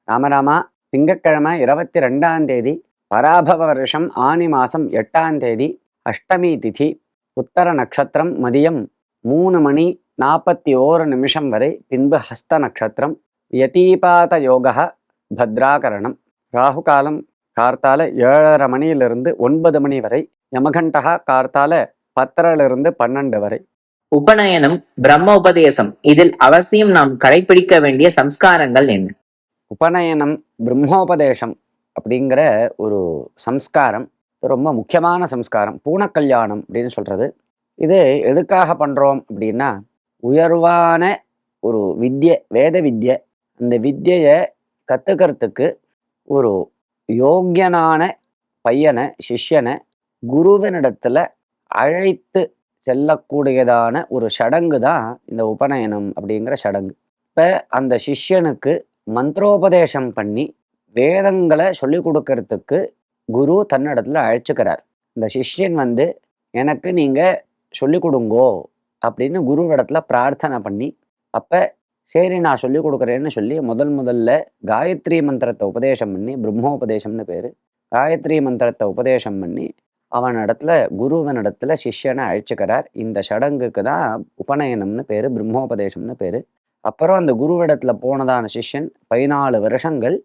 ராமராமா, திங்கட்கிழமை 22ஆம் தேதி, பராபவ வருஷம் ஆனி மாதம் 8ஆம் தேதி, அஷ்டமி திதி, உத்தர நட்சத்திரம் மதியம் 3 மணி 41 நிமிஷம் வரை, பின்பு ஹஸ்த நட்சத்திரம், யதீபாத யோக, பத்ராகரணம், ராகு காலம் கார்த்தால 7:30 மணியிலிருந்து 9 மணி வரை, யமகண்டகா கார்த்தால 10:30 12 வரை. உபநயனம், பிரம்மோபதேசம், இதில் அவசியம் நாம் கடைபிடிக்க வேண்டிய சம்ஸ்காரங்கள் என்ன? உபநயனம், பிரம்மோபதேசம் அப்படிங்கிற ஒரு சம்ஸ்காரம் ரொம்ப முக்கியமான சம்ஸ்காரம். பூனக்கல்யாணம் அப்படின்னு சொல்கிறது. இது எதுக்காக பண்ணுறோம் அப்படின்னா, உயர்வான ஒரு வித்யை, வேத வித்யை. அந்த வித்யையை கற்றுக்கிறதுக்கு ஒரு யோக்கியனான பையனை, சிஷ்யனை குருவினிடத்தில் அழைத்து செல்லக்கூடியதான ஒரு சடங்கு தான் இந்த உபநயனம் அப்படிங்கிற சடங்கு. இப்போ அந்த சிஷ்யனுக்கு மந்திரோபதேசம் பண்ணி வேதங்களை சொல்லி கொடுக்கறதுக்கு குரு தன்னிடத்துல அழைச்சிக்கிறார். இந்த சிஷ்யன் எனக்கு நீங்கள் சொல்லி கொடுங்கோ அப்படின்னு குருவிடத்துல பிரார்த்தனை பண்ணி, அப்போ சரி நான் சொல்லி கொடுக்குறேன்னு சொல்லி முதல்ல காயத்ரி மந்திரத்தை உபதேசம் பண்ணி, பிரம்மோபதேசம்னு பேர், காயத்ரி மந்திரத்தை உபதேசம் பண்ணி அவனிடத்துல குருவனிடத்துல சிஷ்யனை அழைச்சிக்கிறார். இந்த சடங்குக்கு தான் உபநயனம்னு பேர், பிரம்மோபதேசம்னு பேர். அப்புறம் அந்த குருவிடத்துல போனதான சிஷ்யன் 14 வருஷங்கள்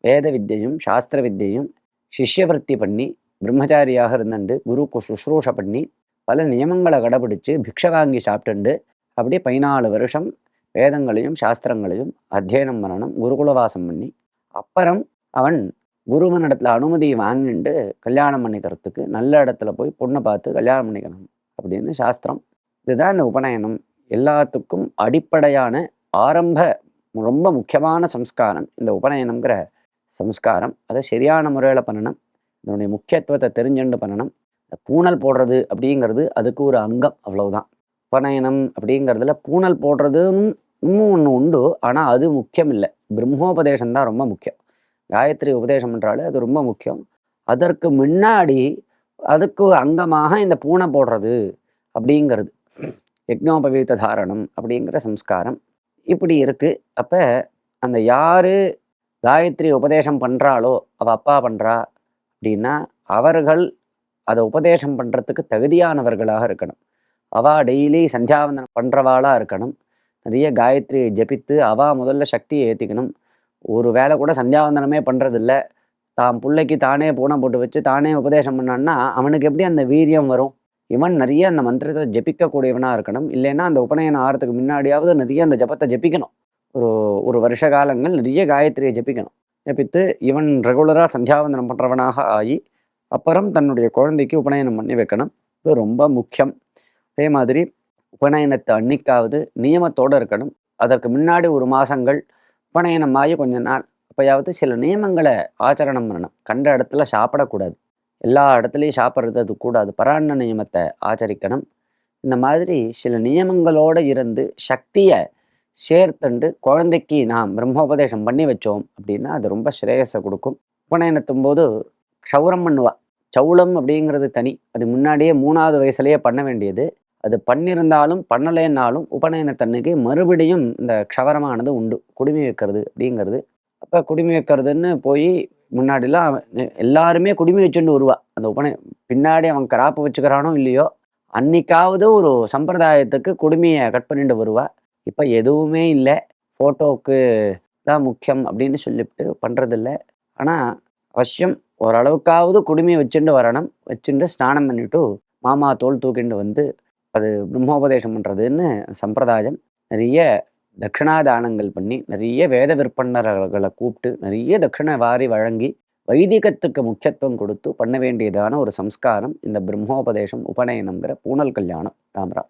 வேத வித்தையும் சாஸ்திர வித்தையும் சிஷ்யவருத்தி பண்ணி பிரம்மச்சாரியாக இருந்துண்டு குருக்கு சுஷ்ரூஷ பண்ணி பல நியமங்களை கடைபிடிச்சு பிக்ஷை வாங்கி சாப்பிட்டுண்டு அப்படி 14 வருஷம் வேதங்களையும் சாஸ்திரங்களையும் அத்தியனம் பண்ணணும், குருகுலவாசம் பண்ணி அப்புறம் அவன் குருவனிடத்துல அனுமதி வாங்கிட்டு கல்யாணம் பண்ணிக்கிறதுக்கு நல்ல இடத்துல போய் பொண்ணை பார்த்து கல்யாணம் பண்ணிக்கணும் அப்படின்னு சாஸ்திரம். இதுதான் இந்த உபநயனம். எல்லாத்துக்கும் அடிப்படையான ஆரம்ப ரொம்ப முக்கியமான சம்ஸ்காரம் இந்த உபநயனம்ங்கிற சம்ஸ்காரம். அதை சரியான முறையில் பண்ணணும். இதனுடைய முக்கியத்துவத்தை தெரிஞ்சுண்டு பண்ணணும். பூணல் போடுறது அப்படிங்கிறது அதுக்கு ஒரு அங்கம், அவ்வளவுதான். உபநயனம் அப்படிங்கிறதுல பூணல் போடுறதுன்னு இன்னும் ஒன்று உண்டு, ஆனால் அது முக்கியம் இல்லை. பிரம்மோபதேசம் தான் ரொம்ப முக்கியம். காயத்ரி உபதேசம் என்றாலே அது ரொம்ப முக்கியம். அதற்கு முன்னாடி அதுக்கு அங்கமாக இந்த பூனை போடுறது அப்படிங்கிறது, யக்னோபவீத தாரணம் அப்படிங்கிற சம்ஸ்காரம் இப்படி இருக்கு. அப்போ அந்த யாரு காயத்ரி உபதேசம் பண்ணுறாளோ, அவள் அப்பா பண்ணுறா அப்படின்னா அவர்கள் அதை உபதேசம் பண்ணுறதுக்கு தகுதியானவர்களாக இருக்கணும். அவள் டெய்லி சந்தியாவந்தனம் பண்ணுறவாளாக இருக்கணும். நிறைய காயத்ரியை ஜபித்து அவள் முதல்ல சக்தியை ஏற்றிக்கணும். ஒரு வேலை கூட சந்தியாவந்தனமே பண்ணுறதில்ல, தான் பிள்ளைக்கு தானே பூனை போட்டு வச்சு தானே உபதேசம் பண்ணான்னா அவனுக்கு எப்படி அந்த வீரியம் வரும்? இவன் நிறைய அந்த மந்திரத்தை ஜபிக்கக்கூடியவனாக இருக்கணும். இல்லைன்னா அந்த உபநயனம் ஆகிறதுக்கு முன்னாடியாவது நிறைய அந்த ஜபத்தை ஜபிக்கணும். ஒரு வருஷ காலங்கள் நிறைய காயத்ரியை ஜபிக்கணும். ஜபித்து இவன் ரெகுலராக சந்தியாவந்தனம் பண்ணுறவனாக ஆகி அப்புறம் தன்னுடைய குழந்தைக்கு உபநயனம் பண்ணி வைக்கணும். இது ரொம்ப முக்கியம். அதே மாதிரி உபநயனத்தை அன்னைக்காவது நியமத்தோடு இருக்கணும். அதற்கு முன்னாடி ஒரு மாதங்கள் உபநயனம் ஆகி கொஞ்ச நாள் அப்போயாவது சில நியமங்களை ஆச்சரணம் பண்ணணும். கண்ட இடத்துல சாப்பிடக்கூடாது, எல்லா இடத்துலையும் சாப்பிட்றது அது கூடாது, பராண்ண நியமத்தை ஆச்சரிக்கணும். இந்த மாதிரி சில நியமங்களோடு இருந்து சக்தியை சேர்த்துண்டு குழந்தைக்கு நாம் பிரம்மோபதேசம் பண்ணி வச்சோம் அப்படின்னா அது ரொம்ப ஸ்ரேயஸை கொடுக்கும். உபநயனத்தும் போது க்ஷௌரம் பண்ணுவா. சௌளம் அப்படிங்கிறது தனி, அது முன்னாடியே 3ஆவது வயசுலேயே பண்ண வேண்டியது. அது பண்ணியிருந்தாலும் பண்ணலைன்னாலும் உபநயனத்தன்னைக்கு மறுபடியும் இந்த க்ஷவரமானது உண்டு, குடுமி வைக்கிறது அப்படிங்கிறது. அப்போ குடுமி வைக்கிறதுன்னு போய் முன்னாடிலாம் எல்லாருமே குடுமி வச்சுட்டு வருவா. அந்த பின்னாடி அவன் கிராப்பு வச்சுக்கிறானோ இல்லையோ அன்னைக்காவது ஒரு சம்பிரதாயத்துக்கு குடுமியை கட் பண்ணிட்டு வருவா. இப்போ எதுவுமே இல்லை, ஃபோட்டோவுக்கு தான் முக்கியம் அப்படின்னு சொல்லிவிட்டு பண்ணுறதில்ல. ஆனால் அவசியம் ஓரளவுக்காவது குடுமையை வச்சுட்டு வரணும். வச்சுட்டு ஸ்நானம் பண்ணிவிட்டு மாமா தோல் தூக்கிட்டு அது பிரம்மோபதேசம் பண்ணுறதுன்னு சம்பிரதாயம். நிறைய தட்சிணாதானங்கள் பண்ணி நிறைய வேத விற்பனர்களை கூப்பிட்டு நிறைய தட்சிணை வாரி வழங்கி வைதிகத்துக்கு முக்கியத்துவம் கொடுத்து பண்ண வேண்டியதான ஒரு சம்ஸ்காரம் இந்த பிரம்மோபதேசம், உபநயனம்ங்கிற பூணல் கல்யாணம். ராம்ராம்.